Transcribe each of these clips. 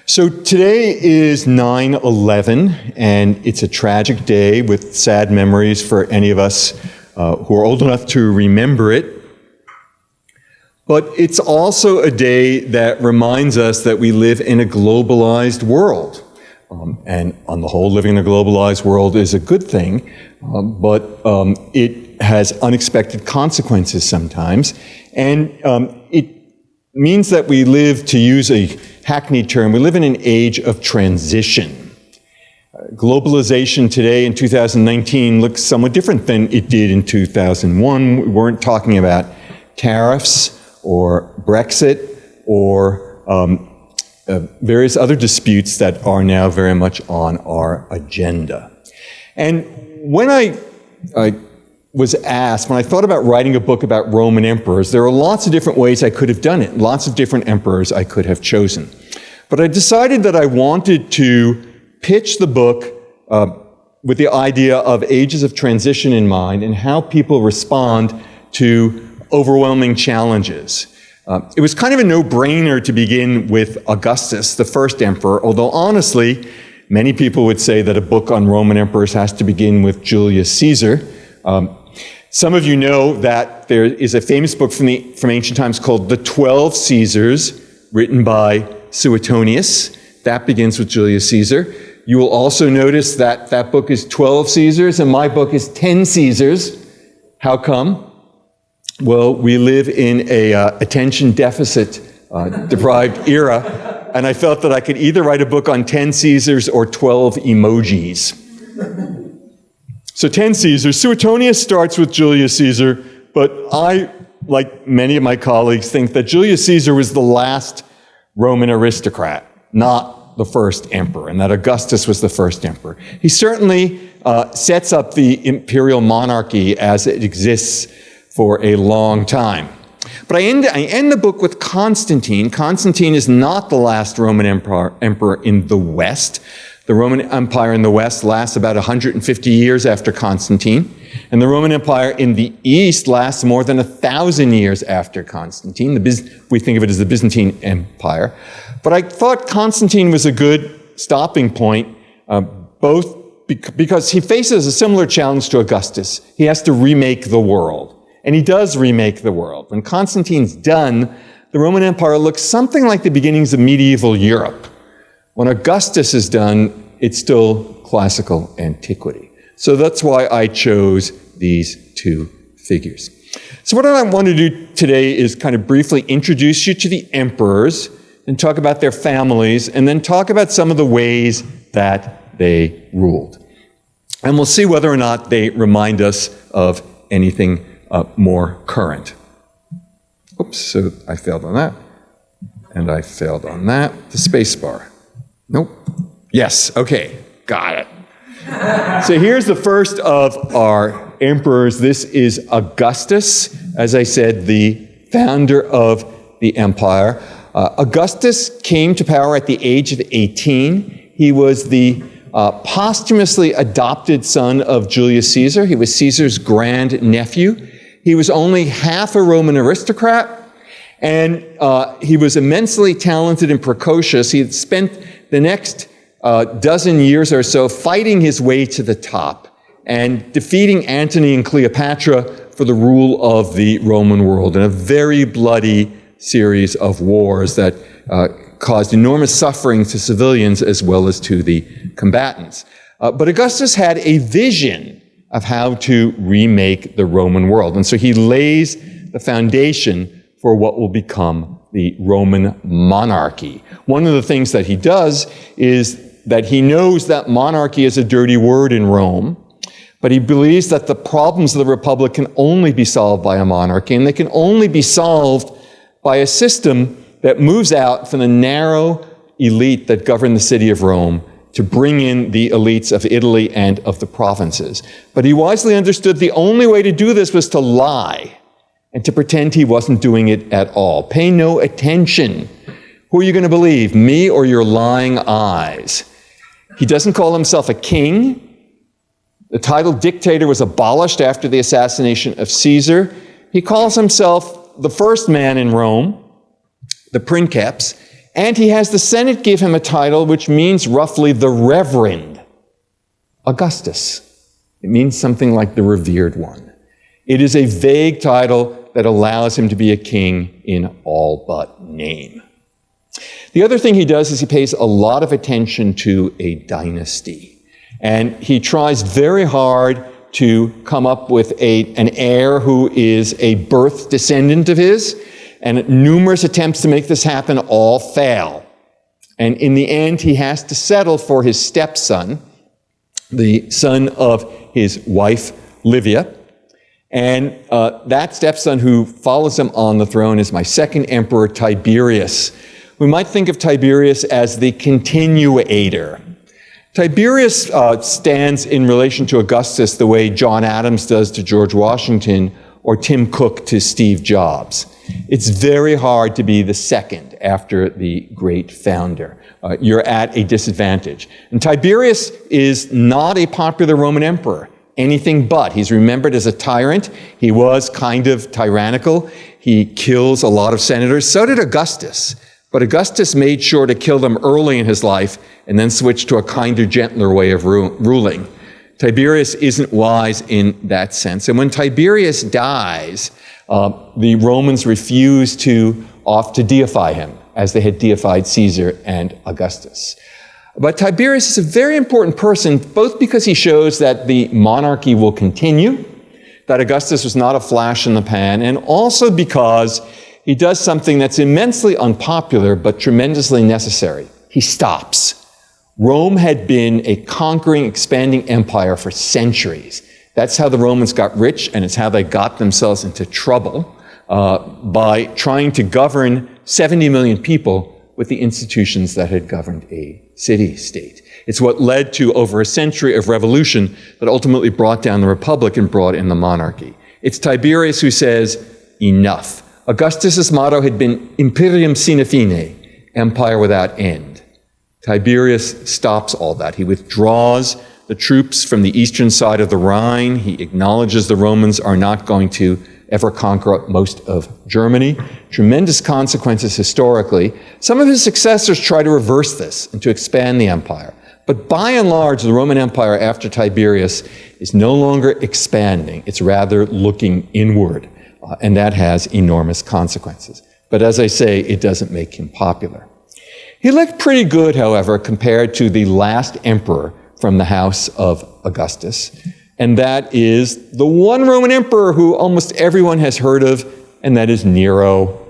So today is 9/11, and it's a tragic day with sad memories for any of us who are old enough to remember it. But it's also a day that reminds us that we live in a globalized world. And on the whole, living in a globalized world is a good thing, but it has unexpected consequences sometimes. And it means that we live, to use a hackneyed term, we live in an age of transition. Globalization today in 2019 looks somewhat different than it did in 2001. We weren't talking about tariffs or Brexit or various other disputes that are now very much on our agenda. And when I thought about writing a book about Roman emperors, there are lots of different ways I could have done it, lots of different emperors I could have chosen. But I decided that I wanted to pitch the book with the idea of ages of transition in mind and how people respond to overwhelming challenges. It was kind of a no-brainer to begin with Augustus, the first emperor, although honestly, many people would say that a book on Roman emperors has to begin with Julius Caesar. Some of you know that there is a famous book from ancient times called The 12 Caesars, written by Suetonius. That begins with Julius Caesar. You will also notice that that book is 12 Caesars and my book is 10 Caesars. How come? Well, we live in a attention deficit deprived era, and I felt that I could either write a book on 10 Caesars or 12 emojis. So 10 Caesars. Suetonius starts with Julius Caesar, but I, like many of my colleagues, think that Julius Caesar was the last Roman aristocrat, not the first emperor, and that Augustus was the first emperor. He certainly sets up the imperial monarchy as it exists for a long time. But I end the book with Constantine. Constantine is not the last Roman emperor in the West. The Roman Empire in the West lasts about 150 years after Constantine, and the Roman Empire in the East lasts more than 1,000 years after Constantine. We think of it as the Byzantine Empire. But I thought Constantine was a good stopping point, both because he faces a similar challenge to Augustus. He has to remake the world, and he does remake the world. When Constantine's done, the Roman Empire looks something like the beginnings of medieval Europe. When Augustus is done, it's still classical antiquity. So that's why I chose these two figures. So what I want to do today is kind of briefly introduce you to the emperors and talk about their families, and then talk about some of the ways that they ruled. And we'll see whether or not they remind us of anything more current. Oops, so I failed on that, and I failed on that. The space bar. Nope. Yes, okay, got it. So here's the first of our emperors. This is Augustus, as I said, the founder of the empire. Augustus came to power at the age of 18. He was the posthumously adopted son of Julius Caesar. He was Caesar's grandnephew. He was only half a Roman aristocrat, and he was immensely talented and precocious. He had spent the next dozen years or so fighting his way to the top and defeating Antony and Cleopatra for the rule of the Roman world in a very bloody series of wars that caused enormous suffering to civilians as well as to the combatants. But Augustus had a vision of how to remake the Roman world, and so he lays the foundation for what will become the Roman monarchy. One of the things that he does is that he knows that monarchy is a dirty word in Rome, but he believes that the problems of the republic can only be solved by a monarchy, and they can only be solved by a system that moves out from the narrow elite that governed the city of Rome to bring in the elites of Italy and of the provinces. But he wisely understood the only way to do this was to lie and to pretend he wasn't doing it at all. Pay no attention. Who are you going to believe, me or your lying eyes? He doesn't call himself a king. The title dictator was abolished after the assassination of Caesar. He calls himself the first man in Rome, the princeps, And he has the Senate give him a title which means roughly the Reverend Augustus. It means something like the revered one. It is a vague title that allows him to be a king in all but name. The other thing he does is he pays a lot of attention to a dynasty. And he tries very hard to come up with an heir who is a birth descendant of his. And numerous attempts to make this happen all fail. And in the end, he has to settle for his stepson, the son of his wife, Livia. And that stepson who follows him on the throne is my second emperor, Tiberius. We might think of Tiberius as the continuator. Tiberius stands in relation to Augustus the way John Adams does to George Washington or Tim Cook to Steve Jobs. It's very hard to be the second after the great founder. You're at a disadvantage. And Tiberius is not a popular Roman emperor, anything but. He's remembered as a tyrant. He was kind of tyrannical. He kills a lot of senators. So did Augustus. But Augustus made sure to kill them early in his life and then switched to a kinder, gentler way of ruling. Tiberius isn't wise in that sense. And when Tiberius dies, the Romans refuse to deify him, as they had deified Caesar and Augustus. But Tiberius is a very important person, both because he shows that the monarchy will continue, that Augustus was not a flash in the pan, and also because he does something that's immensely unpopular, but tremendously necessary. He stops. Rome had been a conquering, expanding empire for centuries. That's how the Romans got rich, and it's how they got themselves into trouble by trying to govern 70 million people with the institutions that had governed a city-state. It's what led to over a century of revolution that ultimately brought down the Republic and brought in the monarchy. It's Tiberius who says, enough. Augustus's motto had been imperium sine fine, empire without end. Tiberius stops all that. He withdraws the troops from the eastern side of the Rhine. He acknowledges the Romans are not going to ever conquer most of Germany. Tremendous consequences historically. Some of his successors try to reverse this and to expand the empire. But by and large, the Roman Empire after Tiberius is no longer expanding. It's rather looking inward. And that has enormous consequences. But as I say, it doesn't make him popular. He looked pretty good, however, compared to the last emperor from the house of Augustus. And that is the one Roman emperor who almost everyone has heard of, and that is Nero.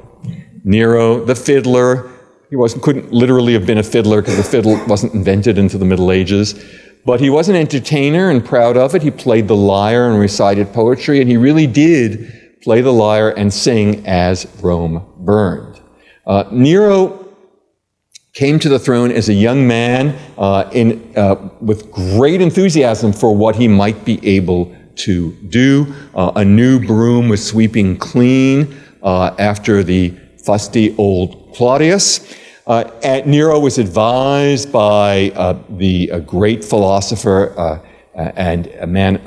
Nero, the fiddler. He couldn't literally have been a fiddler because the fiddle wasn't invented until the Middle Ages. But he was an entertainer and proud of it. He played the lyre and recited poetry, and he really did play the lyre and sing as Rome burned. Nero came to the throne as a young man with great enthusiasm for what he might be able to do. A new broom was sweeping clean after the fusty old Claudius. Nero was advised by the great philosopher and a man,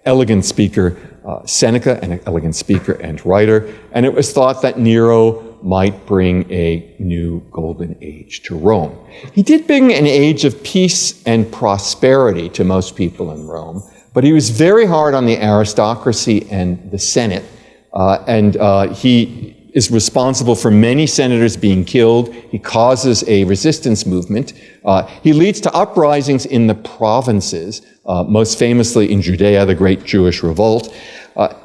elegant speaker, Seneca, an elegant speaker and writer, and it was thought that Nero might bring a new golden age to Rome. He did bring an age of peace and prosperity to most people in Rome, but he was very hard on the aristocracy and the Senate, and he is responsible for many senators being killed. He causes a resistance movement. He leads to uprisings in the provinces, most famously in Judea, the Great Jewish Revolt.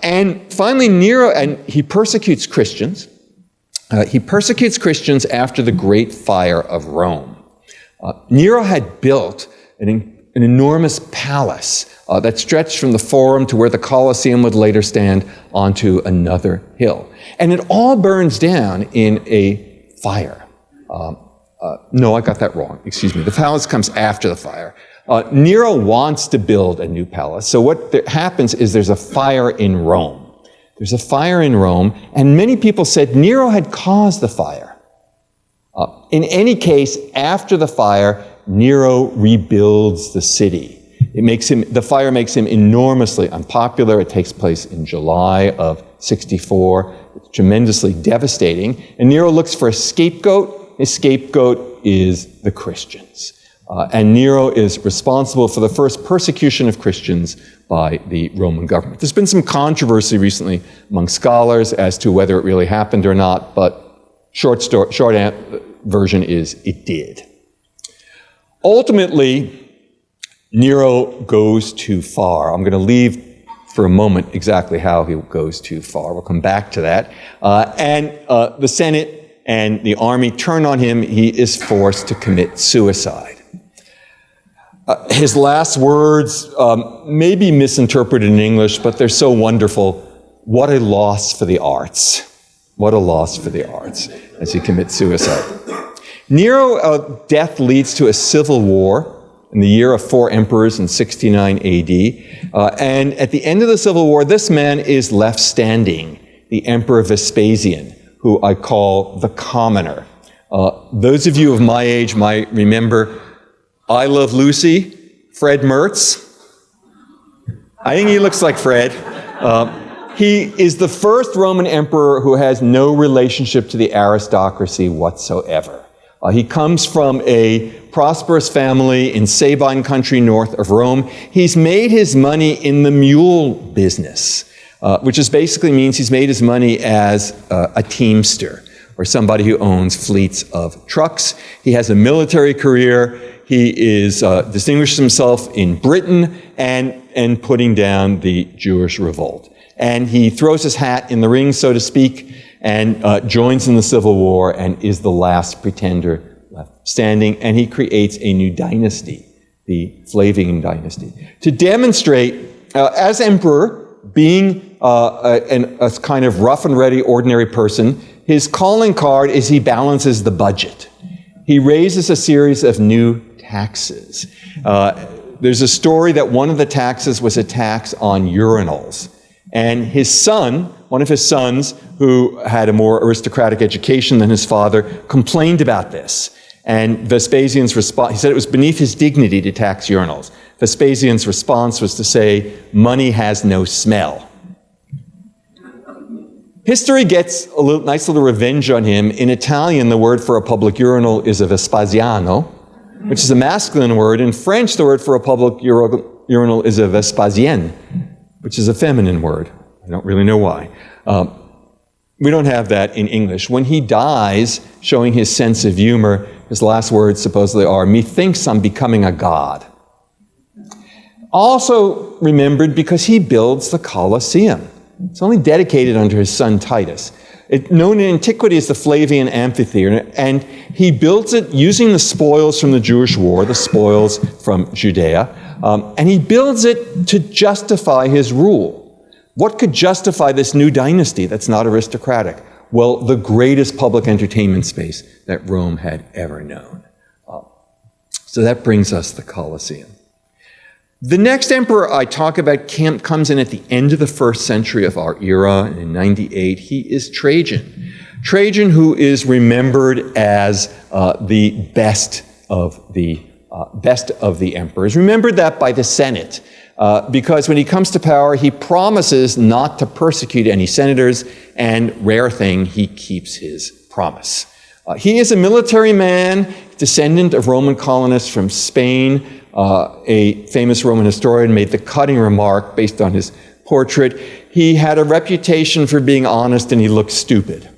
And finally, Nero, and he persecutes Christians. He persecutes Christians after the Great Fire of Rome. Nero had built an enormous palace that stretched from the Forum to where the Colosseum would later stand onto another hill. And it all burns down in a fire. No, I got that wrong. Excuse me. The palace comes after the fire. Nero wants to build a new palace. So what happens is there's a fire in Rome. There's a fire in Rome, and many people said Nero had caused the fire. In any case, after the fire, Nero rebuilds the city. The fire makes him enormously unpopular. It takes place in July of 64. It's tremendously devastating. And Nero looks for a scapegoat, His scapegoat is the Christians. And Nero is responsible for the first persecution of Christians by the Roman government. There's been some controversy recently among scholars as to whether it really happened or not, but short version is it did. Ultimately, Nero goes too far. I'm going to leave for a moment exactly how he goes too far. We'll come back to that. And the Senate and the army turn on him. He is forced to commit suicide. His last words may be misinterpreted in English, but they're so wonderful. What a loss for the arts. What a loss for the arts as he commits suicide. Nero's death leads to a civil war in the year of 4 emperors in 69 AD. And at the end of the civil war, this man is left standing, the Emperor Vespasian, who I call the commoner. Those of you of my age might remember I Love Lucy, Fred Mertz. I think he looks like Fred. He is the first Roman emperor who has no relationship to the aristocracy whatsoever. He comes from a prosperous family in Sabine country north of Rome. He's made his money in the mule business, which is basically means he's made his money as a teamster or somebody who owns fleets of trucks. He has a military career. He distinguishes himself in Britain and putting down the Jewish revolt. And he throws his hat in the ring, so to speak, and joins in the Civil War and is the last pretender left standing. And he creates a new dynasty, the Flavian dynasty. To demonstrate, as emperor, being a kind of rough and ready ordinary person, his calling card is he balances the budget. He raises a series of new taxes. There's a story that one of the taxes was a tax on urinals. And his son, one of his sons, who had a more aristocratic education than his father, complained about this. And Vespasian's response, he said it was beneath his dignity to tax urinals. Vespasian's response was to say, money has no smell. History gets a nice little revenge on him. In Italian, the word for a public urinal is a Vespasiano, which is a masculine word. In French, the word for a public urinal is a Vespasienne, which is a feminine word. I don't really know why. We don't have that in English. When he dies, showing his sense of humor, his last words supposedly are, methinks I'm becoming a god. Also remembered because he builds the Colosseum. It's only dedicated under his son Titus. It's known in antiquity as the Flavian Amphitheater, and he builds it using the spoils from the Jewish war, the spoils from Judea, and he builds it to justify his rule. What could justify this new dynasty that's not aristocratic? Well, the greatest public entertainment space that Rome had ever known. So that brings us the Colosseum. The next emperor I talk about comes in at the end of the 1st century of our era, in 98. He is Trajan. Trajan, who is remembered as the best of the emperors. Remembered that by the Senate, because when he comes to power, he promises not to persecute any senators, and rare thing, he keeps his promise. He is a military man, descendant of Roman colonists from Spain. A famous Roman historian made the cutting remark based on his portrait. He had a reputation for being honest, and he looked stupid.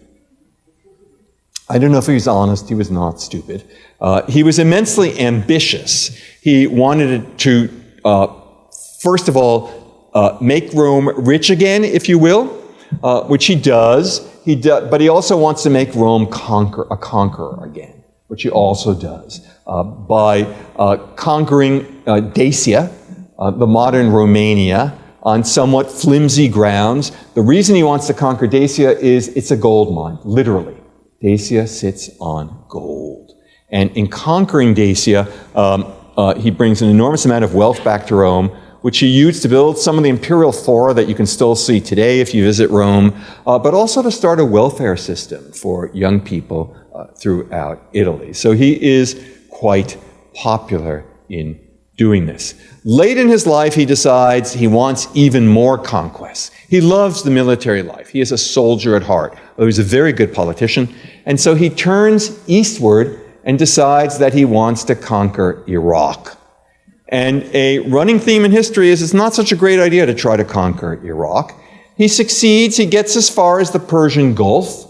I don't know if he was honest. He was not stupid. He was immensely ambitious. He wanted to, first of all, make Rome rich again, if you will, which he does. But he also wants to make Rome a conqueror again, which he also does by conquering Dacia, the modern Romania, on somewhat flimsy grounds. The reason he wants to conquer Dacia is it's a gold mine, literally. Dacia sits on gold. And in conquering Dacia, he brings an enormous amount of wealth back to Rome, which he used to build some of the imperial fora that you can still see today if you visit Rome, but also to start a welfare system for young people throughout Italy. So he is quite popular in doing this. Late in his life, he decides he wants even more conquests. He loves the military life. He is a soldier at heart. though he's a very good politician. And so he turns eastward and decides that he wants to conquer Iraq. And a running theme in history is it's not such a great idea to try to conquer Iraq. He succeeds, he gets as far as the Persian Gulf.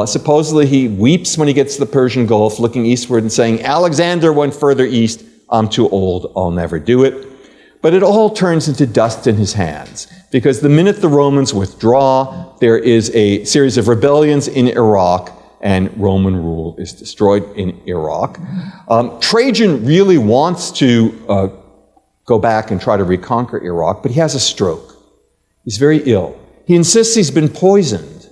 Supposedly he weeps when he gets to the Persian Gulf, looking eastward and saying, Alexander went further east, I'm too old, I'll never do it. But it all turns into dust in his hands, because the minute the Romans withdraw, there is a series of rebellions in Iraq, and Roman rule is destroyed in Iraq. Trajan really wants to go back and try to reconquer Iraq, but he has a stroke. He's very ill. He insists he's been poisoned.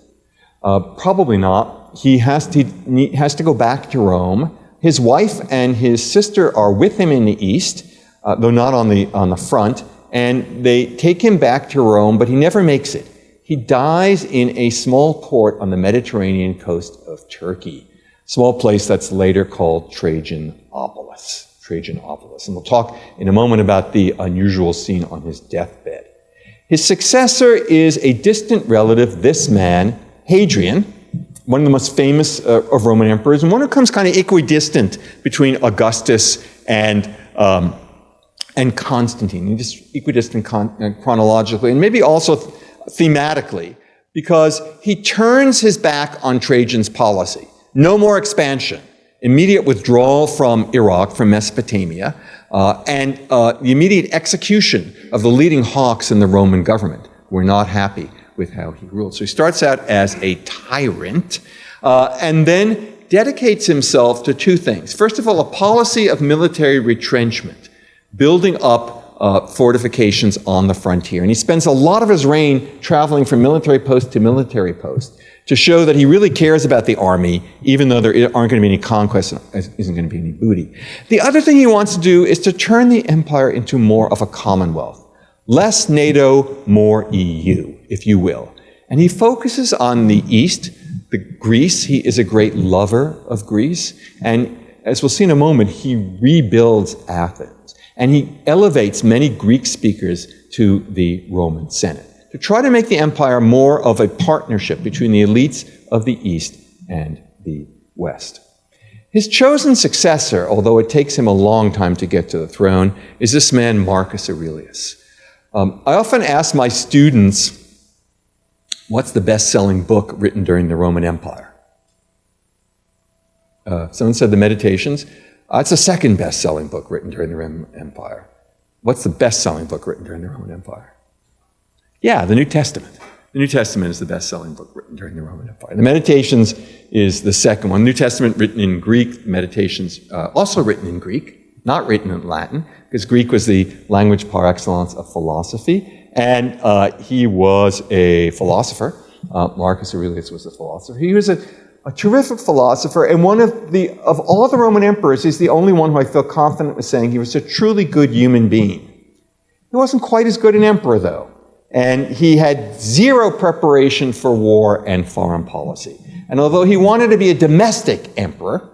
Probably not. He has to go back to Rome. His wife and his sister are with him in the east, though not on the front, and they take him back to Rome, but he never makes it. He dies in a small port on the Mediterranean coast of Turkey, small place that's later called Trajanopolis. And we'll talk in a moment about the unusual scene on his deathbed. His successor is a distant relative, this man, Hadrian, one of the most famous of Roman emperors, and one who comes kind of equidistant between Augustus and Constantine, just equidistant chronologically, and maybe also thematically, because he turns his back on Trajan's policy. No more expansion. Immediate withdrawal from Iraq, from Mesopotamia, and the immediate execution of the leading hawks in the Roman government who were not happy with how he ruled. So he starts out as a tyrant, and then dedicates himself to two things. First of all, a policy of military retrenchment, building up fortifications on the frontier. And he spends a lot of his reign traveling from military post to military post to show that he really cares about the army, even though there aren't going to be any conquests, isn't going to be any booty. The other thing he wants to do is to turn the empire into more of a commonwealth. Less NATO, more EU, if you will. And he focuses on the east, Greece. He is a great lover of Greece. And as we'll see in a moment, he rebuilds Athens. And he elevates many Greek speakers to the Roman Senate to try to make the empire more of a partnership between the elites of the East and the West. His chosen successor, although it takes him a long time to get to the throne, is this man, Marcus Aurelius. I often ask my students, what's the best-selling book written during the Roman Empire? Someone said the Meditations. It's the second best-selling book written during the Roman Empire. What's the best-selling book written during the Roman Empire? Yeah, the New Testament. The New Testament is the best-selling book written during the Roman Empire. The Meditations is the second one. New Testament written in Greek, Meditations also written in Greek, not written in Latin, because Greek was the language par excellence of philosophy, and he was a philosopher. Marcus Aurelius was a philosopher. He was a terrific philosopher, and of all the Roman emperors, he's the only one who I feel confident with saying he was a truly good human being. He wasn't quite as good an emperor, though, and he had zero preparation for war and foreign policy. And although he wanted to be a domestic emperor,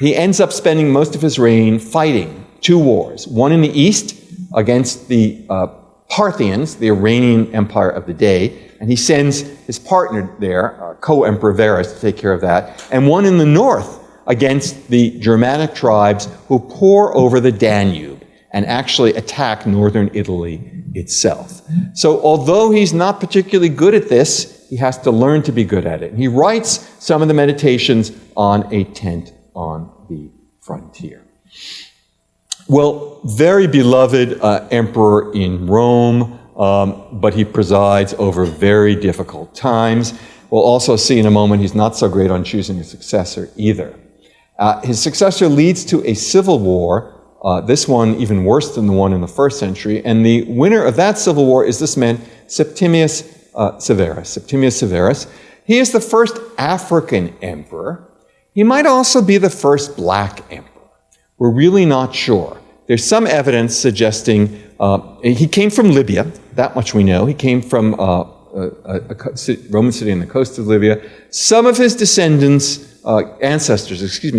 he ends up spending most of his reign fighting two wars, one in the east against the Parthians, the Iranian empire of the day, and he sends his partner there, co-emperor Varus, to take care of that, and one in the north against the Germanic tribes who pour over the Danube and actually attack northern Italy itself. So although he's not particularly good at this, he has to learn to be good at it. And he writes some of the Meditations on a tent on the frontier. Well, very beloved emperor in Rome, but he presides over very difficult times. We'll also see in a moment he's not so great on choosing a successor either. His successor leads to a civil war, this one even worse than the one in the first century, and the winner of that civil war is this man, Septimius Severus. He is the first African emperor. He might also be the first black emperor. We're really not sure. There's some evidence suggesting he came from Libya, that much we know. He came from a Roman city on the coast of Libya. Some of his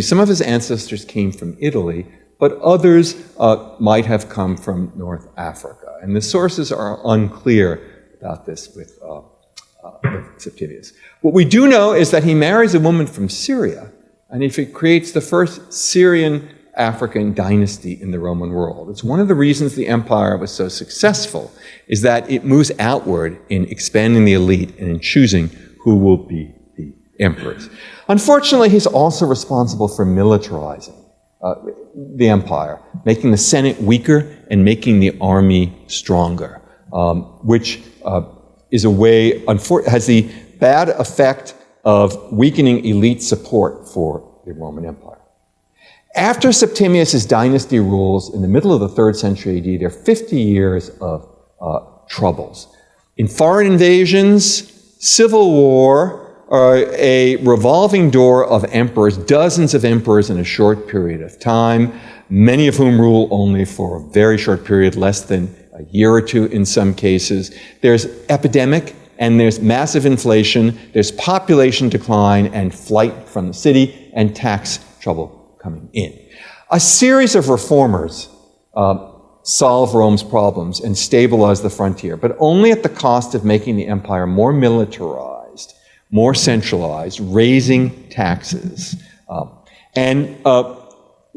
some of his ancestors came from Italy, but others might have come from North Africa. And the sources are unclear about this with Septimius. What we do know is that he marries a woman from Syria, and he creates the first Syrian African dynasty in the Roman world. It's one of the reasons the empire was so successful, is that it moves outward in expanding the elite and in choosing who will be the emperors. Unfortunately, he's also responsible for militarizing the empire, making the Senate weaker and making the army stronger, which is a way, has the bad effect of weakening elite support for the Roman Empire. After Septimius' dynasty rules in the middle of the 3rd century AD, there are 50 years of troubles. In foreign invasions, civil war, a revolving door of emperors, dozens of emperors in a short period of time, many of whom rule only for a very short period, less than a year or two in some cases. There's epidemic, and there's massive inflation, there's population decline and flight from the city, and tax trouble coming in. A series of reformers solve Rome's problems and stabilize the frontier, but only at the cost of making the empire more militarized, more centralized, raising taxes.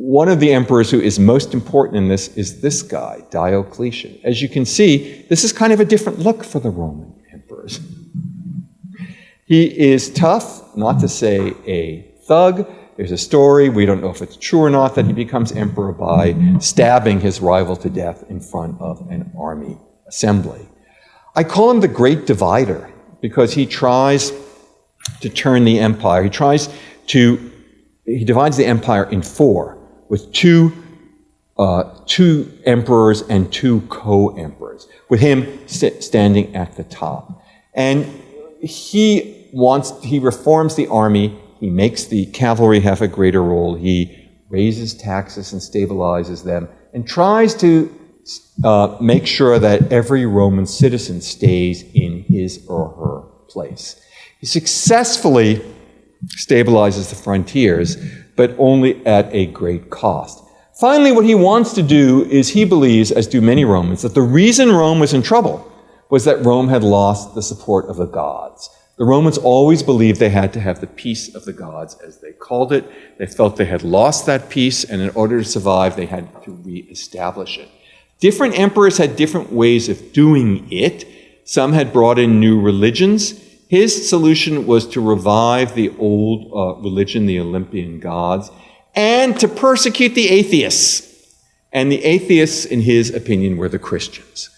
One of the emperors who is most important in this is this guy, Diocletian. As you can see, this is kind of a different look for the Roman emperors. He is tough, not to say a thug. There's a story, we don't know if it's true or not, that he becomes emperor by stabbing his rival to death in front of an army assembly. I call him the Great Divider because he tries to turn the empire. He divides the empire in 4, with two emperors and 2 co-emperors, with him standing at the top. And he reforms the army. He makes the cavalry have a greater role. He raises taxes and stabilizes them, and tries to make sure that every Roman citizen stays in his or her place. He successfully stabilizes the frontiers, but only at a great cost. Finally, what he wants to do is, he believes, as do many Romans, that the reason Rome was in trouble was that Rome had lost the support of the gods. The Romans always believed they had to have the peace of the gods, as they called it. They felt they had lost that peace, and in order to survive, they had to reestablish it. Different emperors had different ways of doing it. Some had brought in new religions. His solution was to revive the old religion, the Olympian gods, and to persecute the atheists. And the atheists, in his opinion, were the Christians.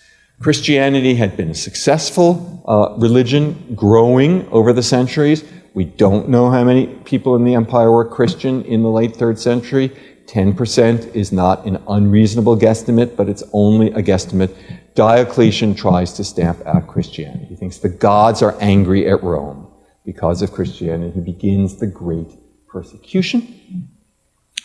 Christianity had been a successful religion, growing over the centuries. We don't know how many people in the empire were Christian in the late 3rd century. 10% is not an unreasonable guesstimate, but it's only a guesstimate. Diocletian tries to stamp out Christianity. He thinks the gods are angry at Rome because of Christianity. He begins the Great Persecution,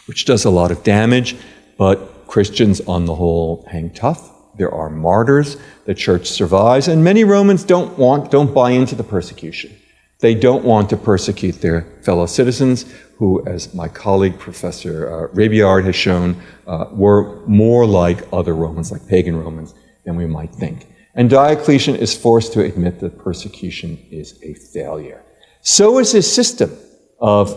which does a lot of damage, but Christians on the whole hang tough. There are martyrs. The church survives, and many Romans don't buy into the persecution. They don't want to persecute their fellow citizens, who, as my colleague Professor Rabiard has shown, were more like other Romans, like pagan Romans, than we might think. And Diocletian is forced to admit that persecution is a failure. So is his system of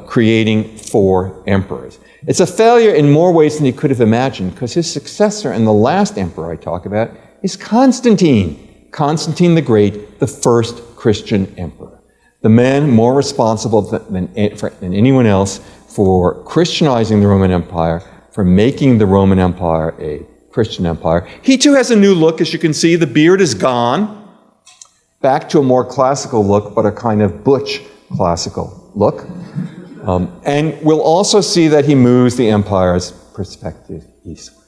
creating 4 emperors. It's a failure in more ways than he could have imagined, because his successor and the last emperor I talk about is Constantine. Constantine the Great, the first Christian emperor. The man more responsible than anyone else for Christianizing the Roman Empire, for making the Roman Empire a Christian empire. He too has a new look. As you can see, the beard is gone, back to a more classical look, but a kind of butch classical look. And we'll also see that he moves the empire's perspective eastward.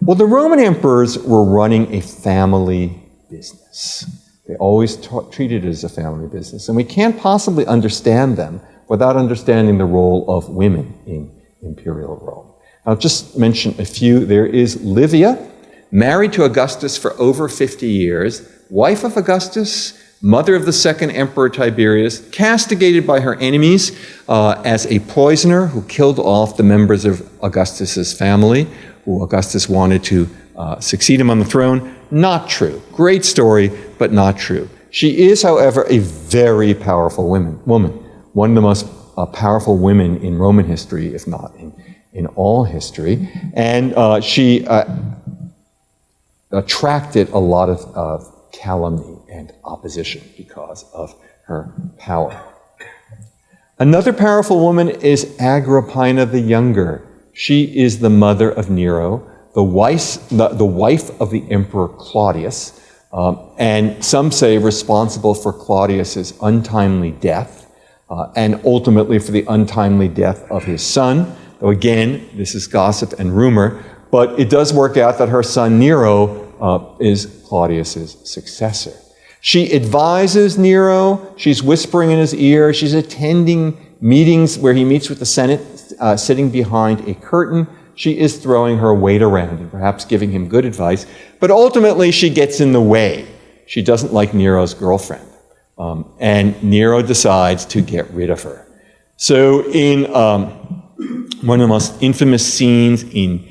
Well, the Roman emperors were running a family business. They always treated it as a family business. And we can't possibly understand them without understanding the role of women in imperial Rome. I'll just mention a few. There is Livia, married to Augustus for over 50 years, wife of Augustus, mother of the second emperor Tiberius, castigated by her enemies as a poisoner who killed off the members of Augustus's family, who Augustus wanted to succeed him on the throne. Not true. Great story, but not true. She is, however, a very powerful woman. One of the most powerful women in Roman history, if not in all history. And she attracted a lot of calumny and opposition because of her power. Another powerful woman is Agrippina the Younger. She is the mother of Nero, the wife of the Emperor Claudius, and some say responsible for Claudius's untimely death, and ultimately for the untimely death of his son. Though again, this is gossip and rumor, but it does work out that her son Nero is Claudius's successor. She advises Nero, she's whispering in his ear, she's attending meetings where he meets with the Senate, sitting behind a curtain. She is throwing her weight around and perhaps giving him good advice, but ultimately she gets in the way. She doesn't like Nero's girlfriend, and Nero decides to get rid of her. So in one of the most infamous scenes in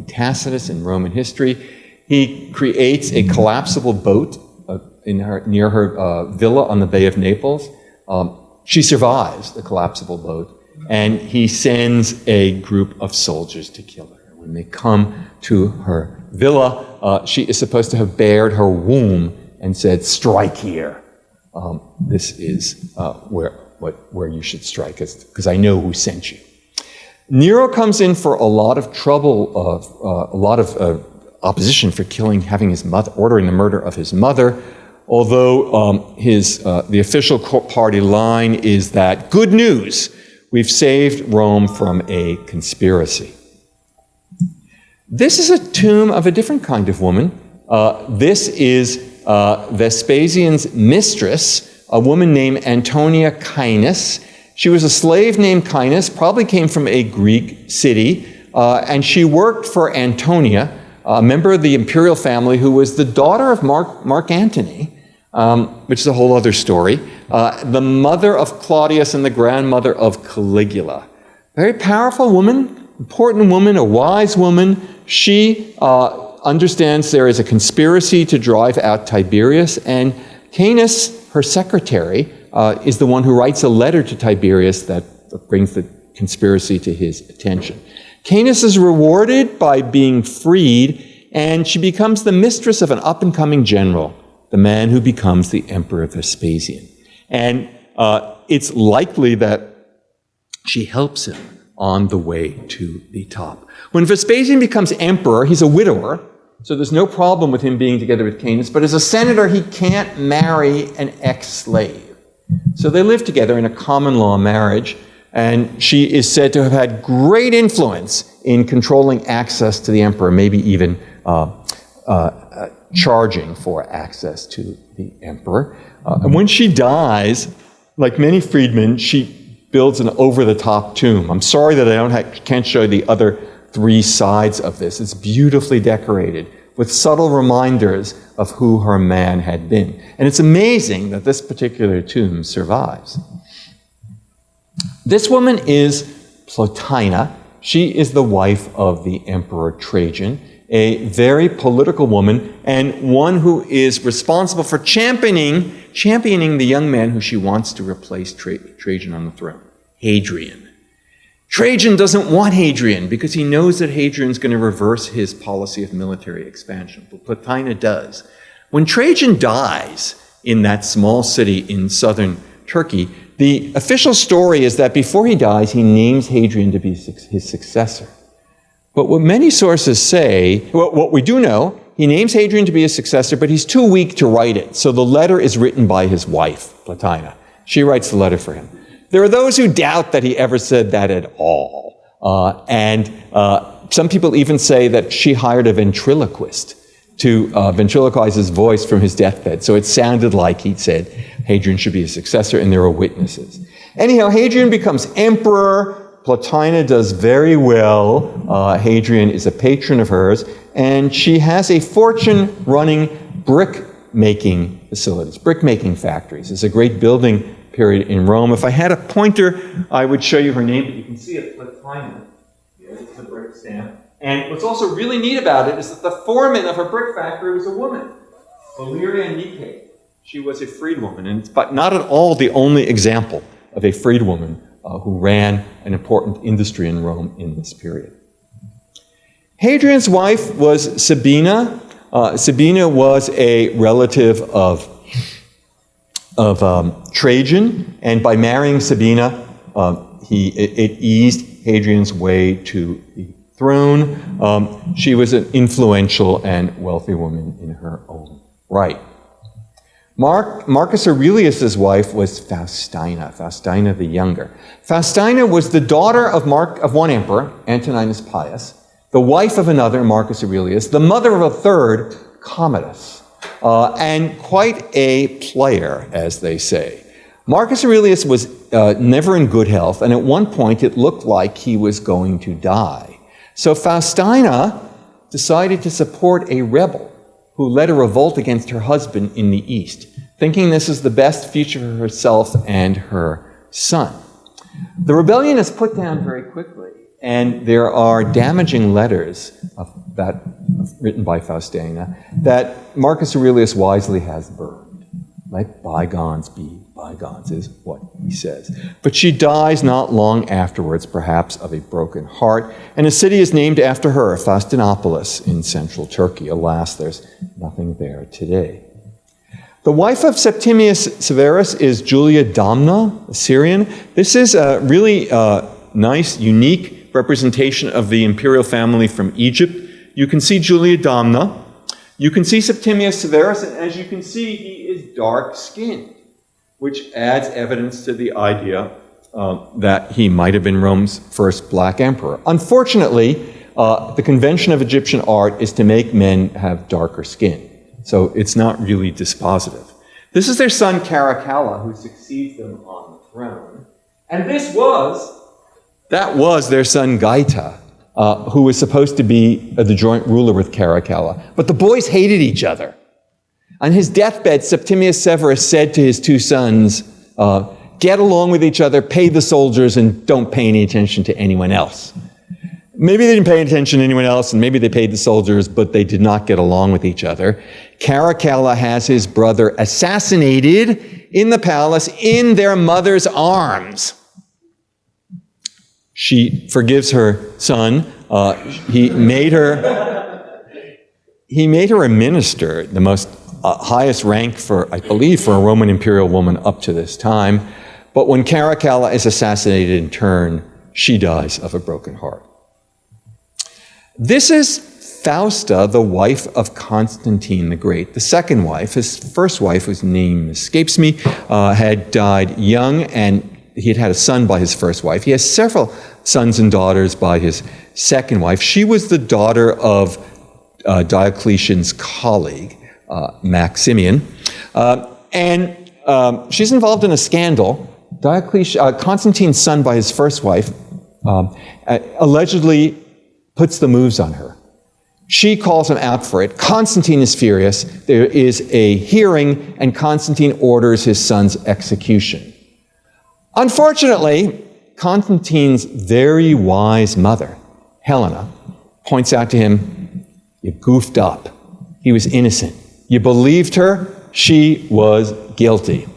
Tacitus in Roman history, he creates a collapsible boat near her villa on the Bay of Naples. She survives the collapsible boat, and he sends a group of soldiers to kill her. When they come to her villa, she is supposed to have bared her womb and said, "Strike here. This is where you should strike, because I know who sent you." Nero comes in for a lot of trouble, a lot of opposition for ordering the murder of his mother. Although the official party line is that, good news, we've saved Rome from a conspiracy. This is a tomb of a different kind of woman. This is Vespasian's mistress, a woman named Antonia Caenis. She was a slave named Caenis, probably came from a Greek city, and she worked for Antonia, a member of the imperial family who was the daughter of Mark Antony, which is a whole other story, the mother of Claudius and the grandmother of Caligula. Very powerful woman, important woman, a wise woman. She understands there is a conspiracy to drive out Tiberius, and Caenis, her secretary, is the one who writes a letter to Tiberius that brings the conspiracy to his attention. Caenis is rewarded by being freed, and she becomes the mistress of an up-and-coming general, the man who becomes the Emperor Vespasian. And it's likely that she helps him on the way to the top. When Vespasian becomes emperor, he's a widower, so there's no problem with him being together with Caenis, but as a senator, he can't marry an ex-slave. So they live together in a common law marriage, and she is said to have had great influence in controlling access to the emperor, maybe even charging for access to the emperor. And when she dies, like many freedmen, she builds an over-the-top tomb. I'm sorry that I can't show the other three sides of this. It's beautifully decorated with subtle reminders of who her man had been. And it's amazing that this particular tomb survives. This woman is Plotina. She is the wife of the Emperor Trajan, a very political woman, and one who is responsible for championing the young man who she wants to replace Trajan on the throne, Hadrian. Trajan doesn't want Hadrian because he knows that Hadrian's going to reverse his policy of military expansion, but Plotina does. When Trajan dies in that small city in southern Turkey, the official story is that before he dies, he names Hadrian to be his successor. But what many sources say, what we do know, he names Hadrian to be his successor, but he's too weak to write it. So the letter is written by his wife, Plotina. She writes the letter for him. There are those who doubt that he ever said that at all. And some people even say that she hired a ventriloquist to ventriloquize his voice from his deathbed. So it sounded like he'd said Hadrian should be his successor, and there were witnesses. Anyhow, Hadrian becomes emperor. Plotina does very well. Hadrian is a patron of hers, and she has a fortune running brick-making facilities, brick-making factories. It's a great building period in Rome. If I had a pointer, I would show you her name, but you can see it, Plotina. It's a brick stamp. And what's also really neat about it is that the foreman of her brick factory was a woman, Livia and Constantine. She was a freedwoman, but not at all the only example of a freedwoman who ran an important industry in Rome in this period. Hadrian's wife was Sabina. Sabina was a relative of Trajan, and by marrying Sabina, it eased Hadrian's way to the throne. She was an influential and wealthy woman in her own right. Marcus Aurelius's wife was Faustina the Younger. Faustina was the daughter of one emperor, Antoninus Pius, the wife of another, Marcus Aurelius, the mother of a third, Commodus, and quite a player, as they say. Marcus Aurelius was never in good health, and at one point it looked like he was going to die. So Faustina decided to support a rebel who led a revolt against her husband in the East, thinking this is the best future for herself and her son. The rebellion is put down very quickly, and there are damaging letters written by Faustina that Marcus Aurelius wisely has burned. Let bygones be bygones is what he says. But she dies not long afterwards, perhaps of a broken heart, and a city is named after her, Faustinopolis, in central Turkey. Alas, there's nothing there today. The wife of Septimius Severus is Julia Domna, a Syrian. This is a really nice, unique representation of the imperial family from Egypt. You can see Julia Domna. You can see Septimius Severus, and as you can see, he is dark-skinned, which adds evidence to the idea that he might have been Rome's first black emperor. Unfortunately, the convention of Egyptian art is to make men have darker skin, so it's not really dispositive. This is their son Caracalla, who succeeds them on the throne, and that was their son Gaeta, who was supposed to be the joint ruler with Caracalla. But the boys hated each other. On his deathbed, Septimius Severus said to his two sons, get along with each other, pay the soldiers, and don't pay any attention to anyone else. Maybe they didn't pay attention to anyone else, and maybe they paid the soldiers, but they did not get along with each other. Caracalla has his brother assassinated in the palace in their mother's arms. She forgives her son. He made her a minister, the most highest rank I believe, for a Roman imperial woman up to this time. But when Caracalla is assassinated in turn, she dies of a broken heart. This is Fausta, the wife of Constantine the Great. The second wife, his first wife, whose name escapes me, had died young, and he had had a son by his first wife. He has several sons and daughters by his second wife. She was the daughter of Diocletian's colleague, Maximian. And she's involved in a scandal. Constantine's son by his first wife allegedly puts the moves on her. She calls him out for it. Constantine is furious. There is a hearing, and Constantine orders his son's execution. Unfortunately, Constantine's very wise mother, Helena, points out to him, you goofed up. He was innocent. You believed her. She was guilty.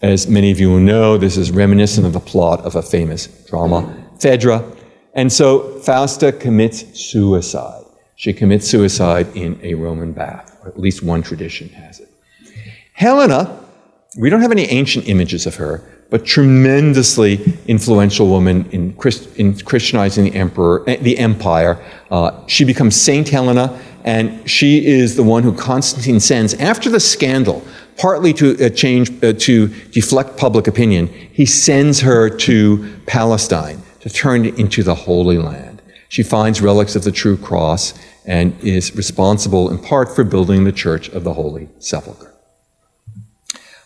As many of you know, this is reminiscent of the plot of a famous drama, Phaedra. And so Fausta commits suicide. She commits suicide in a Roman bath, or at least one tradition has it. Helena, we don't have any ancient images of her, but tremendously influential woman in Christianizing the empire. She becomes Saint Helena, and she is the one who Constantine sends after the scandal, partly to deflect public opinion. He sends her to Palestine to turn it into the Holy Land. She finds relics of the true cross and is responsible in part for building the Church of the Holy Sepulchre.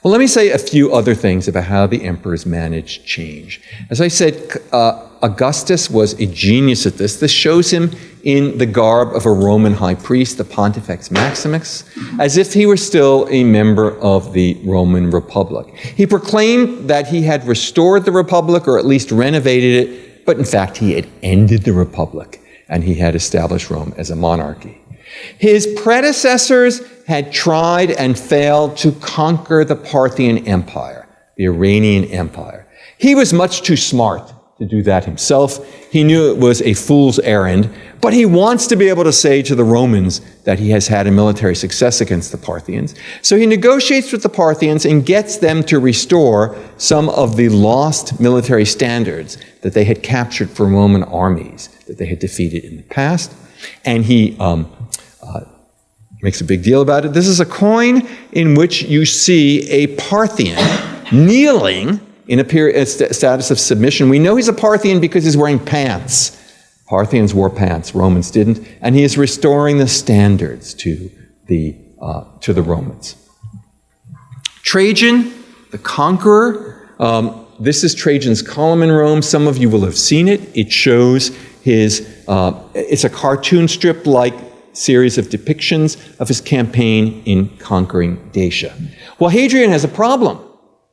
Well, let me say a few other things about how the emperors managed change. As I said, Augustus was a genius at this. This shows him in the garb of a Roman high priest, the Pontifex Maximus, as if he were still a member of the Roman Republic. He proclaimed that he had restored the Republic, or at least renovated it, but in fact he had ended the Republic, and he had established Rome as a monarchy. His predecessors had tried and failed to conquer the Parthian Empire, the Iranian Empire. He was much too smart to do that himself. He knew it was a fool's errand, but he wants to be able to say to the Romans that he has had a military success against the Parthians. So he negotiates with the Parthians and gets them to restore some of the lost military standards that they had captured from Roman armies that they had defeated in the past. And he makes a big deal about it. This is a coin in which you see a Parthian kneeling in a status of submission. We know he's a Parthian because he's wearing pants. Parthians wore pants, Romans didn't, and he is restoring the standards to the Romans. Trajan, the conqueror, this is Trajan's column in Rome. Some of you will have seen it. It shows it's a cartoon strip-like series of depictions of his campaign in conquering Dacia. Well, Hadrian has a problem.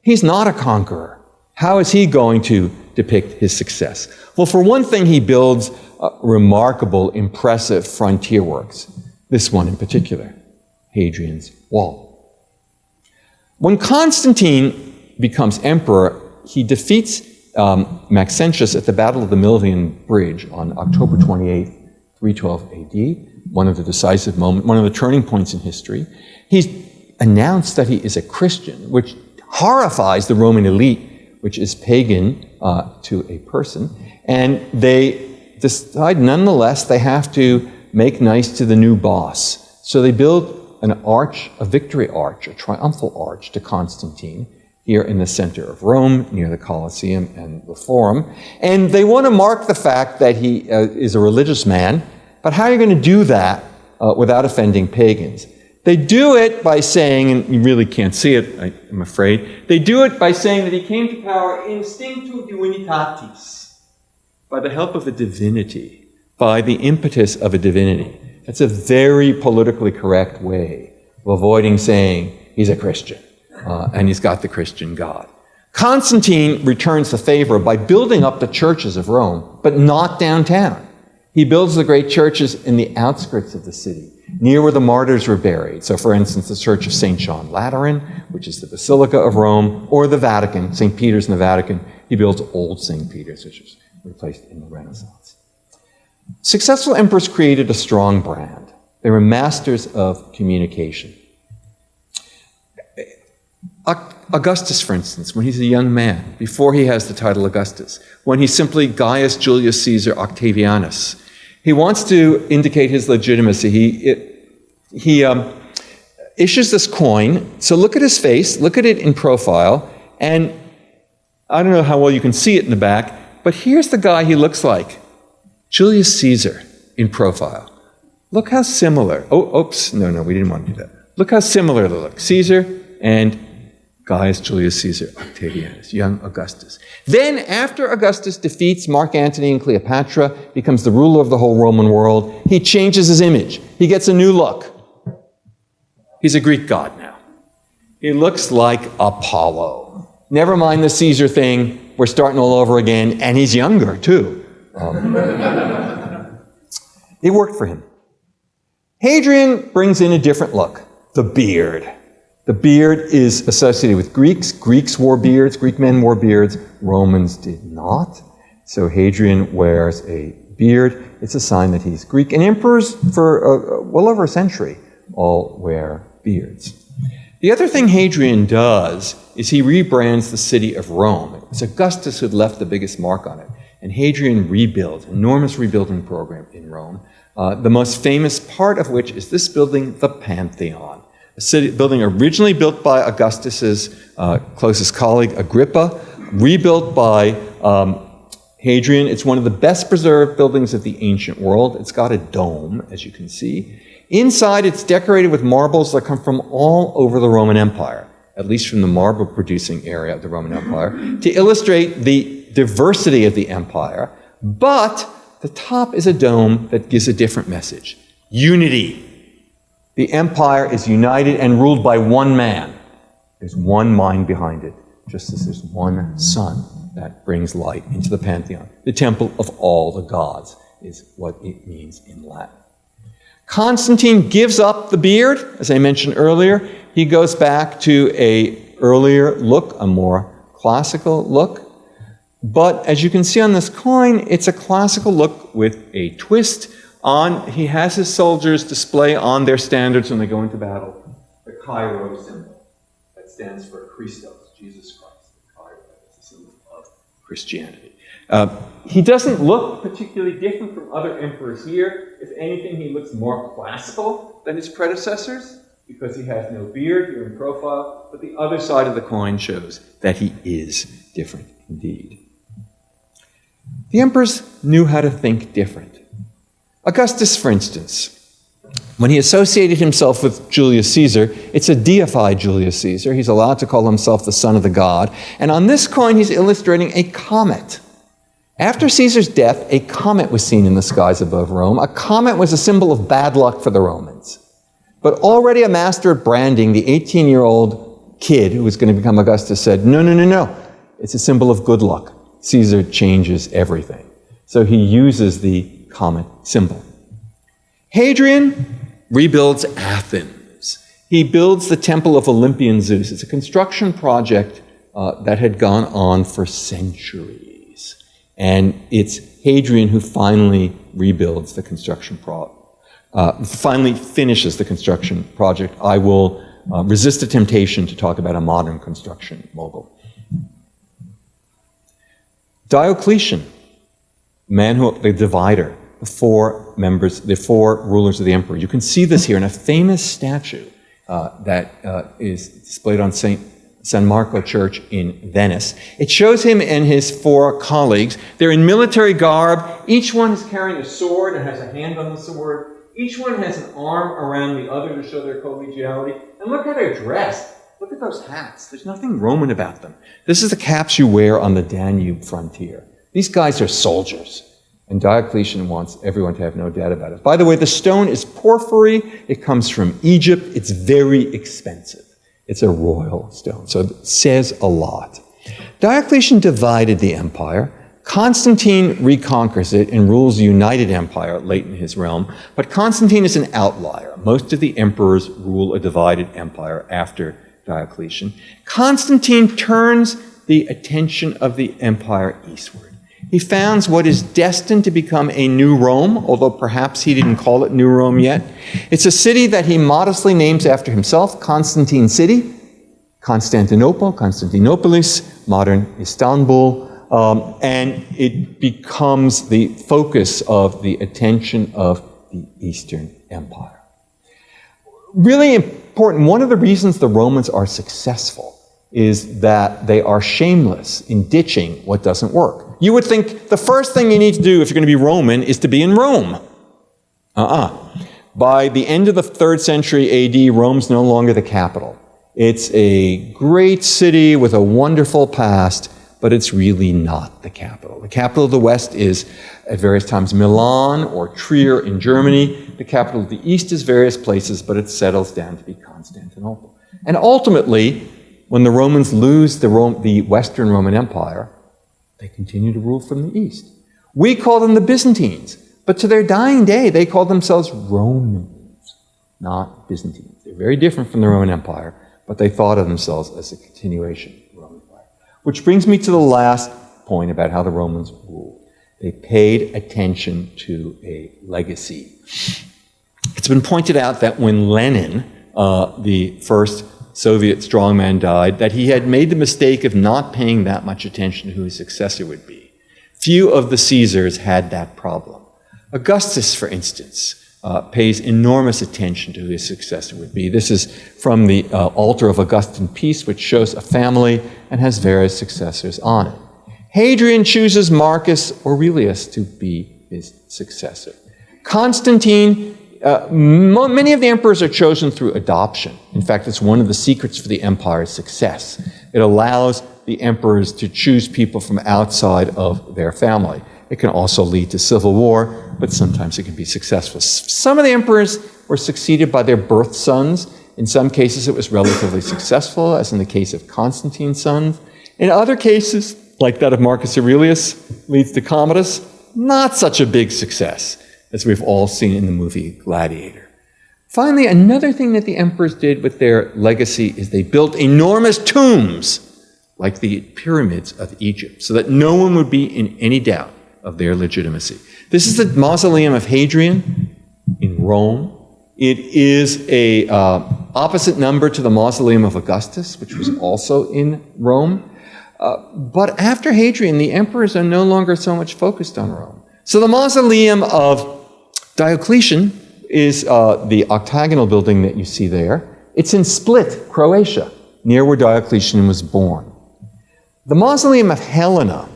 He's not a conqueror. How is he going to depict his success? Well, for one thing, he builds remarkable, impressive frontier works. This one in particular, Hadrian's Wall. When Constantine becomes emperor, he defeats Maxentius at the Battle of the Milvian Bridge on October 28, 312 AD, one of the decisive moments, one of the turning points in history. He's announced that he is a Christian, which horrifies the Roman elite, which is pagan to a person, and they decide nonetheless they have to make nice to the new boss. So they build an arch, a victory arch, a triumphal arch to Constantine here in the center of Rome, near the Colosseum and the Forum. And they want to mark the fact that he is a religious man, but how are you going to do that without offending pagans? They do it by saying, and you really can't see it, I'm afraid, they do it by saying that he came to power instinctu divinitatis, by the help of a divinity, by the impetus of a divinity. That's a very politically correct way of avoiding saying he's a Christian, and he's got the Christian God. Constantine returns the favor by building up the churches of Rome, but not downtown. He builds the great churches in the outskirts of the city, near where the martyrs were buried. So, for instance, the Church of St. John Lateran, which is the Basilica of Rome, or the Vatican, St. Peter's in the Vatican. He builds Old St. Peter's, which was replaced in the Renaissance. Successful emperors created a strong brand. They were masters of communication. Augustus, for instance, when he's a young man, before he has the title Augustus, when he's simply Gaius Julius Caesar Octavianus, he wants to indicate his legitimacy. He issues this coin. So look at his face, look at it in profile, and I don't know how well you can see it in the back, but here's the guy he looks like. Julius Caesar in profile. Look how similar. Oh, oops, no, we didn't want to do that. Look how similar they look. Caesar and Gaius Julius Caesar Octavianus, young Augustus. Then, after Augustus defeats Mark Antony and Cleopatra, becomes the ruler of the whole Roman world, he changes his image. He gets a new look. He's a Greek god now. He looks like Apollo. Never mind the Caesar thing, we're starting all over again, and he's younger, too. It worked for him. Hadrian brings in a different look, the beard. The beard is associated with Greeks. Greeks wore beards. Greek men wore beards. Romans did not. So Hadrian wears a beard. It's a sign that he's Greek. And emperors for well over a century all wear beards. The other thing Hadrian does is he rebrands the city of Rome. It was Augustus who had left the biggest mark on it. And Hadrian rebuilds, an enormous rebuilding program in Rome, the most famous part of which is this building, the Pantheon. A building originally built by Augustus's closest colleague, Agrippa, rebuilt by Hadrian. It's one of the best preserved buildings of the ancient world. It's got a dome, as you can see. Inside, it's decorated with marbles that come from all over the Roman Empire, at least from the marble-producing area of the Roman Empire, to illustrate the diversity of the empire. But the top is a dome that gives a different message. Unity. The empire is united and ruled by one man. There's one mind behind it, just as there's one sun that brings light into the Pantheon. The temple of all the gods is what it means in Latin. Constantine gives up the beard, as I mentioned earlier. He goes back to an earlier look, a more classical look. But as you can see on this coin, it's a classical look with a twist. He has his soldiers display on their standards when they go into battle the Cairo symbol. That stands for Christos, Jesus Christ. The Cairo is a symbol of Christianity. He doesn't look particularly different from other emperors here. If anything, he looks more classical than his predecessors because he has no beard here in profile. But the other side of the coin shows that he is different indeed. The emperors knew how to think different. Augustus, for instance, when he associated himself with Julius Caesar, it's a deified Julius Caesar. He's allowed to call himself the son of the god. And on this coin, he's illustrating a comet. After Caesar's death, a comet was seen in the skies above Rome. A comet was a symbol of bad luck for the Romans. But already a master at branding, the 18-year-old kid who was going to become Augustus said, no. It's a symbol of good luck. Caesar changes everything. So he uses the comet symbol. Hadrian rebuilds Athens. He builds the Temple of Olympian Zeus. It's a construction project that had gone on for centuries. And it's Hadrian who finally rebuilds the construction finally finishes the construction project. I will resist the temptation to talk about a modern construction mogul. Diocletian, the divider, the four rulers of the emperor. You can see this here in a famous statue that is displayed on San Marco Church in Venice. It shows him and his four colleagues. They're in military garb. Each one is carrying a sword and has a hand on the sword. Each one has an arm around the other to show their collegiality. And look how they're dressed. Look at those hats. There's nothing Roman about them. This is the caps you wear on the Danube frontier. These guys are soldiers. And Diocletian wants everyone to have no doubt about it. By the way, the stone is porphyry. It comes from Egypt. It's very expensive. It's a royal stone, so it says a lot. Diocletian divided the empire. Constantine reconquers it and rules a united empire late in his realm. But Constantine is an outlier. Most of the emperors rule a divided empire after Diocletian. Constantine turns the attention of the empire eastward. He founds what is destined to become a new Rome, although perhaps he didn't call it New Rome yet. It's a city that he modestly names after himself, Constantine City, Constantinople, Constantinopolis, modern Istanbul, and it becomes the focus of the attention of the Eastern Empire. Really important, one of the reasons the Romans are successful is that they are shameless in ditching what doesn't work. You would think the first thing you need to do if you're going to be Roman is to be in Rome. By the end of the 3rd century AD, Rome's no longer the capital. It's a great city with a wonderful past, but it's really not the capital. The capital of the West is, at various times, Milan or Trier in Germany. The capital of the East is various places, but it settles down to be Constantinople. And ultimately, when the Romans lose the Western Roman Empire, they continue to rule from the East. We call them the Byzantines, but to their dying day, they call themselves Romans, not Byzantines. They're very different from the Roman Empire, but they thought of themselves as a continuation of the Roman Empire. Which brings me to the last point about how the Romans ruled. They paid attention to a legacy. It's been pointed out that when Lenin, the first Soviet strongman, died, that he had made the mistake of not paying that much attention to who his successor would be. Few of the Caesars had that problem. Augustus, for instance, pays enormous attention to who his successor would be. This is from the altar of Augustan peace, which shows a family and has various successors on it. Hadrian chooses Marcus Aurelius to be his successor. Constantine, many of the emperors are chosen through adoption. In fact, it's one of the secrets for the empire's success. It allows the emperors to choose people from outside of their family. It can also lead to civil war, but sometimes it can be successful. Some of the emperors were succeeded by their birth sons. In some cases, it was relatively successful, as in the case of Constantine's sons. In other cases, like that of Marcus Aurelius, leads to Commodus, not such a big success. as we've all seen in the movie Gladiator. Finally, another thing that the emperors did with their legacy is they built enormous tombs, like the pyramids of Egypt, so that no one would be in any doubt of their legitimacy. This is the mausoleum of Hadrian in Rome. It is a opposite number to the mausoleum of Augustus, which was also in Rome. But after Hadrian, the emperors are no longer so much focused on Rome. So the mausoleum of Diocletian is the octagonal building that you see there. It's in Split, Croatia, near where Diocletian was born. The mausoleum of Helena,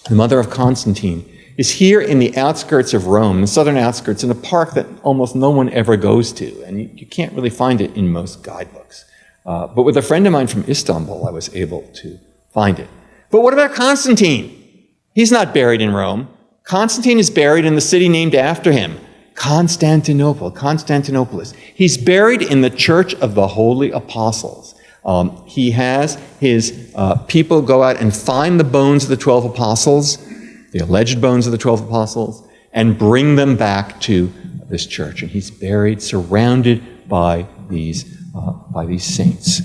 the mother of Constantine, is here in the outskirts of Rome, the southern outskirts, in a park that almost no one ever goes to, and you can't really find it in most guidebooks. But with a friend of mine from Istanbul, I was able to find it. But what about Constantine? He's not buried in Rome. Constantine is buried in the city named after him, Constantinople, Constantinopolis. He's buried in the Church of the Holy Apostles. He has his people go out and find the bones of the 12 apostles, the alleged bones of the 12 apostles, and bring them back to this church. And he's buried, surrounded by these saints.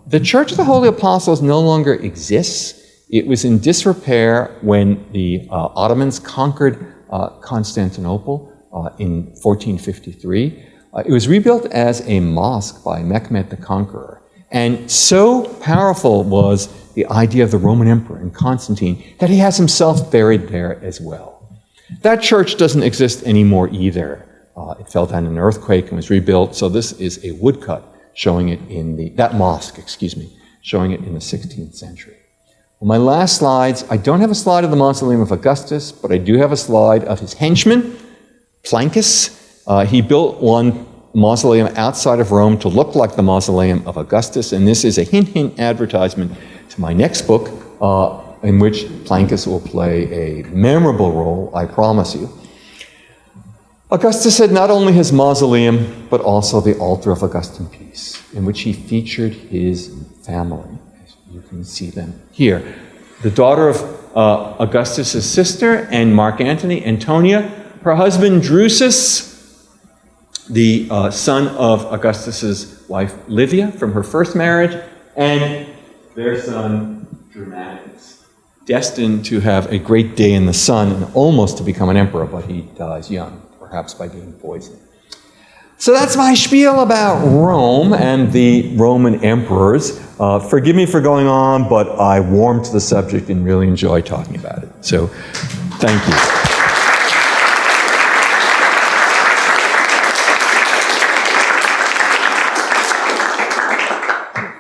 The Church of the Holy Apostles no longer exists. It was in disrepair when the Ottomans conquered Constantinople in 1453. It was rebuilt as a mosque by Mehmed the Conqueror. And so powerful was the idea of the Roman emperor and Constantine that he has himself buried there as well. That church doesn't exist anymore either. It fell down in an earthquake and was rebuilt, so this is a woodcut showing it in that mosque, showing it in the 16th century. On my last slides, I don't have a slide of the mausoleum of Augustus, but I do have a slide of his henchman, Plancus. He built one mausoleum outside of Rome to look like the mausoleum of Augustus, and this is a hint advertisement to my next book, in which Plancus will play a memorable role, I promise you. Augustus had not only his mausoleum, but also the altar of Augustan peace, in which he featured his family. As you can see them here. The daughter of Augustus's sister and Mark Antony, Antonia, her husband Drusus, the son of Augustus's wife Livia from her first marriage, and their son Germanicus, destined to have a great day in the sun and almost to become an emperor, but he dies young, perhaps by being poisoned. So that's my spiel about Rome and the Roman emperors. Forgive me for going on, but I warmed to the subject and really enjoy talking about it. So, thank you.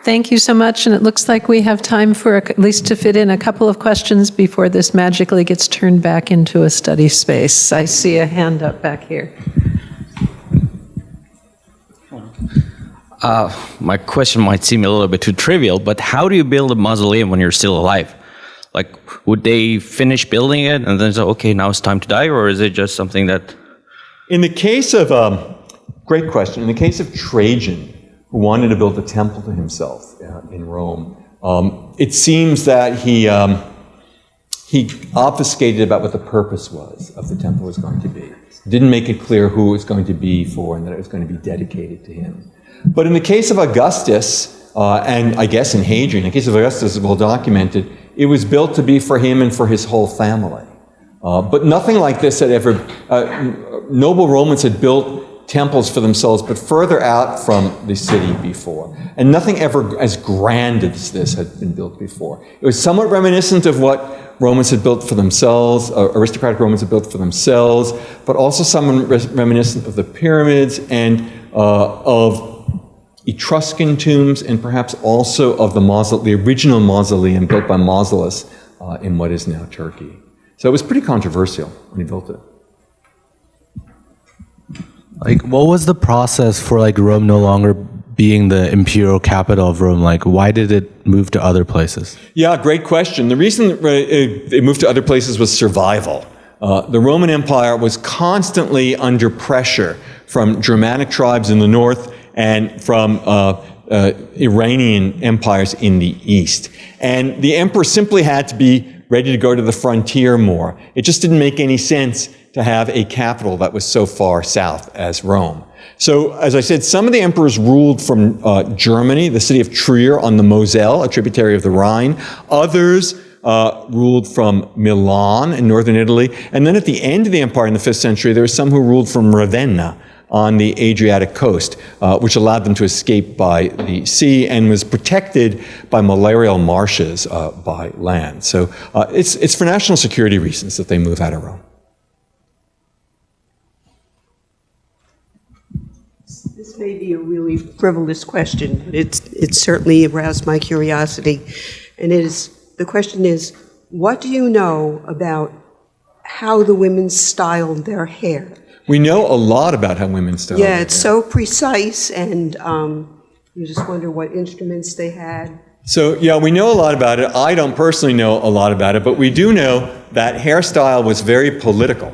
Thank you so much, and it looks like we have time for at least to fit in a couple of questions before this magically gets turned back into a study space. I see a hand up back here. My question might seem a little bit too trivial, but how do you build a mausoleum when you're still alive? Like, would they finish building it and then say, okay, now it's time to die, or is it just something that... In the case of, great question, in the case of Trajan, who wanted to build a temple to himself in Rome, it seems that he obfuscated about what the purpose was of the temple was going to be. Didn't make it clear who it was going to be for and that it was going to be dedicated to him. But in the case of Augustus, and I guess in Hadrian, in the case of Augustus is well documented, it was built to be for him and for his whole family. But nothing like this had ever, noble Romans had built temples for themselves, but further out from the city before. And nothing ever as grand as this had been built before. It was somewhat reminiscent of what Romans had built for themselves, aristocratic Romans had built for themselves, but also somewhat reminiscent of the pyramids and of Etruscan tombs, and perhaps also of the original mausoleum built by Mausolus in what is now Turkey. So it was pretty controversial when he built it. Like, what was the process for like Rome no longer being the imperial capital of Rome? Like, why did it move to other places? Yeah, great question. The reason it moved to other places was survival. The Roman Empire was constantly under pressure from Germanic tribes in the north and from Iranian empires in the east. And the emperor simply had to be ready to go to the frontier more. It just didn't make any sense to to have a capital that was so far south as Rome. So, as I said, some of the emperors ruled from Germany, the city of Trier on the Moselle, a tributary of the Rhine. Others ruled from Milan in northern Italy. And then at the end of the empire in the 5th century, there were some who ruled from Ravenna on the Adriatic coast, which allowed them to escape by the sea and was protected by malarial marshes by land. So it's for national security reasons that they move out of Rome. This may be a really frivolous question, but it's certainly aroused my curiosity. And the question is, what do you know about how the women styled their hair? We know a lot about how women style. Yeah, it's so precise, and you just wonder what instruments they had. So, yeah, we know a lot about it. I don't personally know a lot about it, but we do know that hairstyle was very political.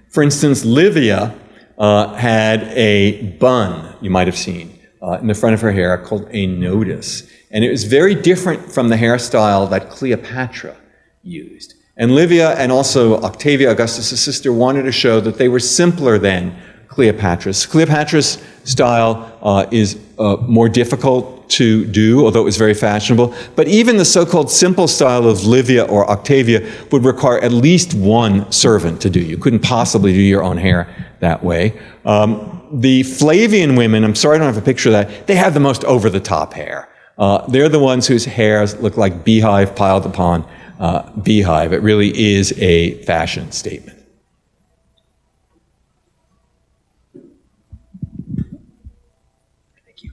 For instance, Livia had a bun, you might have seen, in the front of her hair called a nodus. And it was very different from the hairstyle that Cleopatra used. And Livia and also Octavia, Augustus' sister, wanted to show that they were simpler than Cleopatra's. Cleopatra's style is more difficult to do, although it was very fashionable. But even the so-called simple style of Livia or Octavia would require at least one servant to do. You couldn't possibly do your own hair that way. The Flavian women, I'm sorry I don't have a picture of that, they have the most over-the-top hair. They're the ones whose hairs look like beehive piled upon beehive. It really is a fashion statement. Thank you.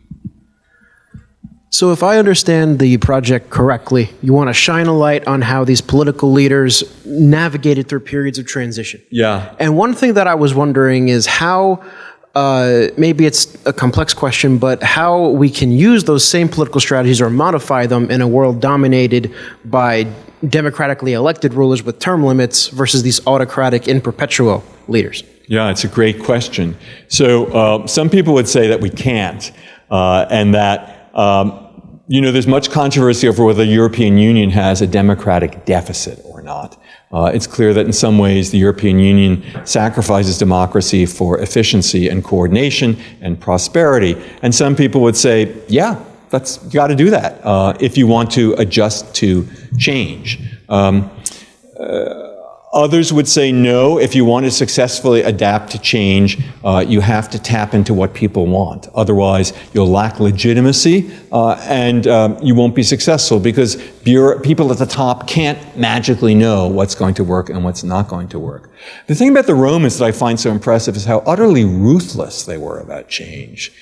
So if I understand the project correctly, you want to shine a light on how these political leaders navigated through periods of transition. Yeah. And one thing that I was wondering is how, maybe it's a complex question, but how we can use those same political strategies or modify them in a world dominated by democratically elected rulers with term limits versus these autocratic in perpetuo leaders? Yeah, it's a great question. So some people would say that we can't, and that, there's much controversy over whether the European Union has a democratic deficit or not. It's clear that in some ways the European Union sacrifices democracy for efficiency and coordination and prosperity. And some people would say, yeah, you got to do that if you want to adjust to change. Others would say no, if you want to successfully adapt to change, you have to tap into what people want. Otherwise, you'll lack legitimacy and you won't be successful because people at the top can't magically know what's going to work and what's not going to work. The thing about the Romans that I find so impressive is how utterly ruthless they were about change.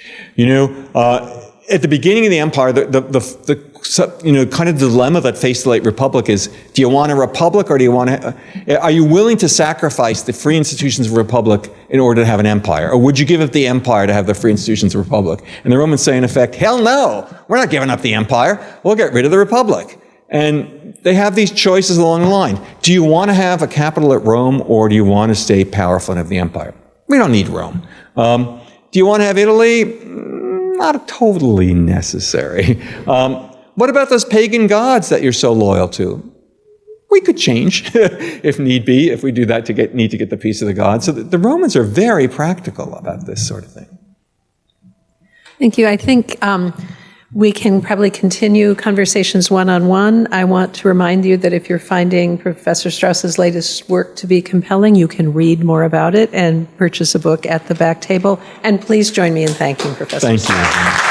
At the beginning of the empire, the kind of dilemma that faced the late republic is: do you want a republic, or are you willing to sacrifice the free institutions of a republic in order to have an empire, or would you give up the empire to have the free institutions of a republic? And the Romans say, in effect, hell no, we're not giving up the empire. We'll get rid of the republic. And they have these choices along the line. Do you want to have a capital at Rome, or do you want to stay powerful and have the empire? We don't need Rome. Do you want to have Italy? Not totally necessary. What about those pagan gods that you're so loyal to? We could change if need be, if we do that need to get the peace of the gods. So the Romans are very practical about this sort of thing. Thank you. I think we can probably continue conversations one-on-one. I want to remind you that if you're finding Professor Strauss's latest work to be compelling, you can read more about it and purchase a book at the back table. And please join me in thanking Professor Strauss. Thank you.